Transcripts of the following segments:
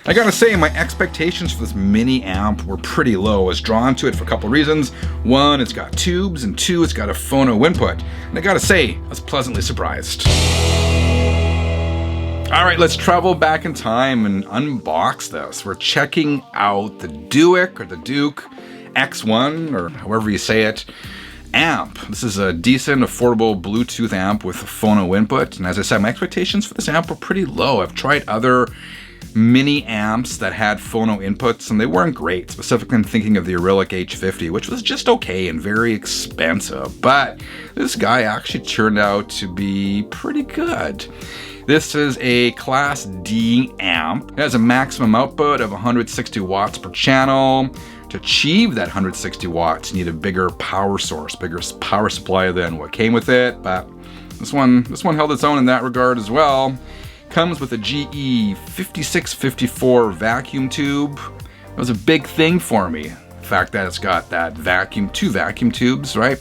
I gotta say, my expectations for this mini amp were pretty low. I was drawn to it for a couple reasons. One, it's got tubes, and two, it's got a phono input. And I gotta say, I was pleasantly surprised. All right, let's travel back in time and unbox this. We're checking out the Douk or the Douk X1, or however you say it, amp. This is a decent, affordable Bluetooth amp with a phono input. And as I said, my expectations for this amp were pretty low. I've tried other mini amps that had phono inputs and they weren't great. Specifically, I'm thinking of the Aurelic H50, which was just okay and very expensive. But this guy actually turned out to be pretty good. This is a Class D amp. It has a maximum output of 160 watts per channel. To achieve that 160 watts, you need a bigger power source, bigger power supply than what came with it. But this one held its own in that regard as well. Comes with a GE 5654 vacuum tube. It was a big thing for me. The fact that it's got that two vacuum tubes, right?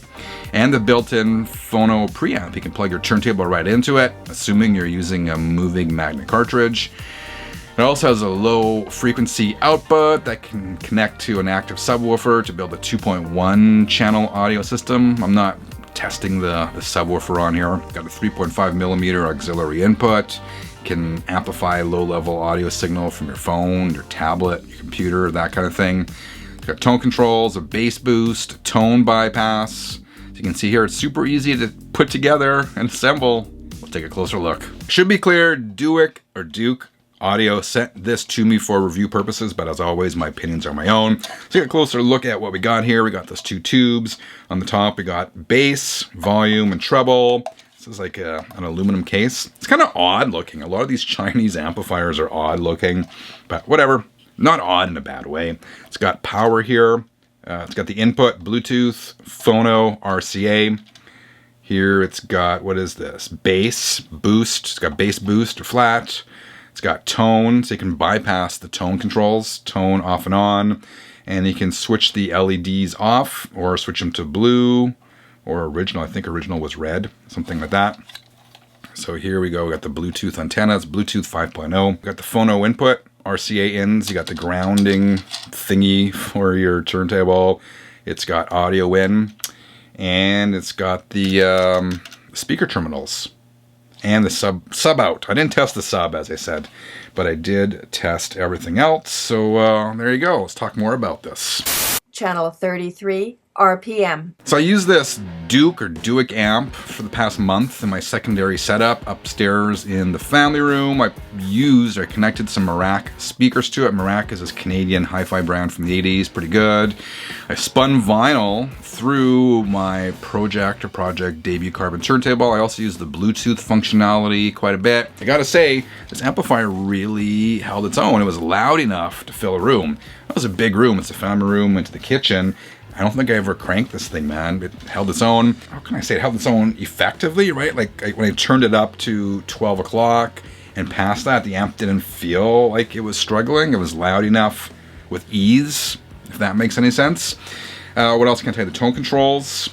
And the built-in phono preamp. You can plug your turntable right into it, assuming you're using a moving magnet cartridge. It also has a low frequency output that can connect to an active subwoofer to build a 2.1 channel audio system. I'm not testing the subwoofer on here. Got a 3.5 millimeter auxiliary input. Can amplify low-level audio signal from your phone, your tablet, your computer, that kind of thing. It's got tone controls, a bass boost, tone bypass. As you can see here, it's super easy to put together and assemble. We'll take a closer look. Should be clear, Douk or Douk Audio sent this to me for review purposes, but as always, my opinions are my own. So take a closer look at what we got here. We got those two tubes. On the top, we got bass, volume, and treble. This is like an aluminum case. It's kind of odd looking. A lot of these Chinese amplifiers are odd looking, but whatever. Not odd in a bad way. It's got power here. It's got the input, Bluetooth, phono, RCA. Here it's got, what is this? Bass boost. It's got bass boost or flat. It's got tone, so you can bypass the tone controls, tone off and on. And you can switch the LEDs off or switch them to blue or original. I think original was red, something like that. So here we go. We got the Bluetooth antennas, Bluetooth 5.0. We got the phono input, RCA ins. You got the grounding thingy for your turntable. It's got audio in, and it's got the speaker terminals and the sub out. I didn't test the sub, as I said, but I did test everything else. So there you go. Let's talk more about this. Channel 33. RPM. So I use this Douk or Douk amp for the past month in my secondary setup upstairs in the family room. I connected some Merak speakers to it. Merak is this Canadian hi-fi brand from the 80s, pretty good. I spun vinyl through my project debut carbon turntable. I also used the Bluetooth functionality quite a bit. I gotta say, this amplifier really held its own. It was loud enough to fill a room. That was a big room. It's a family room into the kitchen. I don't think I ever cranked this thing, man. It held its own. How can I say it? Held its own effectively, right? Like when I turned it up to 12 o'clock and past that, the amp didn't feel like it was struggling. It was loud enough with ease, if that makes any sense. What else can I tell you? The tone controls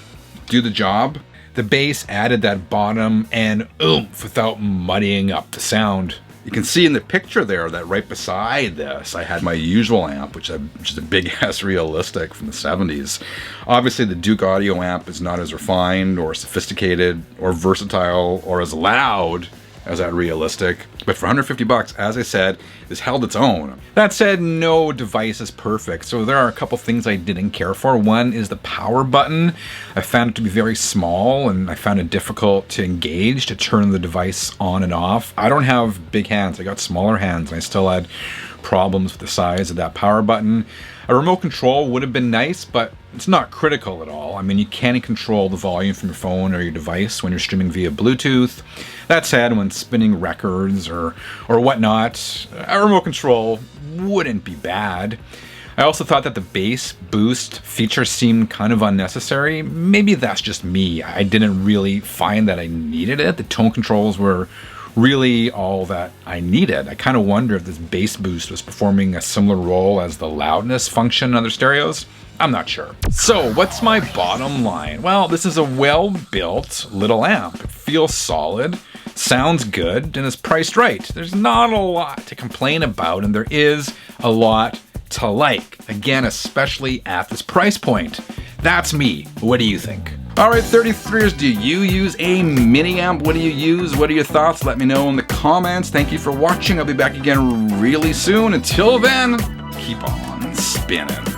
do the job. The bass added that bottom and oomph without muddying up the sound. You can see in the picture there that right beside this, I had my usual amp, which is a big-ass realistic from the 70s. Obviously, the Douk audio amp is not as refined or sophisticated or versatile or as loud as that realistic. But for $150, as I said, this held its own. That said, no device is perfect, so there are a couple things I didn't care for. One is the power button. I found it to be very small, and I found it difficult to engage, to turn the device on and off. I don't have big hands. I got smaller hands, and I still had problems with the size of that power button. A remote control would have been nice, but it's not critical at all. I mean, you can control the volume from your phone or your device when you're streaming via Bluetooth. That said, when spinning records or whatnot, a remote control wouldn't be bad. I also thought that the bass boost feature seemed kind of unnecessary. Maybe that's just me. I didn't really find that I needed it. The tone controls were really all that I needed. I kind of wonder if this bass boost was performing a similar role as the loudness function in other stereos. I'm not sure. So what's my bottom line? Well, this is a well-built little amp. It feels solid. sounds good and is priced right. There's not a lot to complain about, and there is a lot to like. Again, especially at this price point. That's me. What do you think? Alright, 33ers, do you use a mini amp? What do you use? What are your thoughts? Let me know in the comments. Thank you for watching. I'll be back again really soon. Until then, keep on spinning.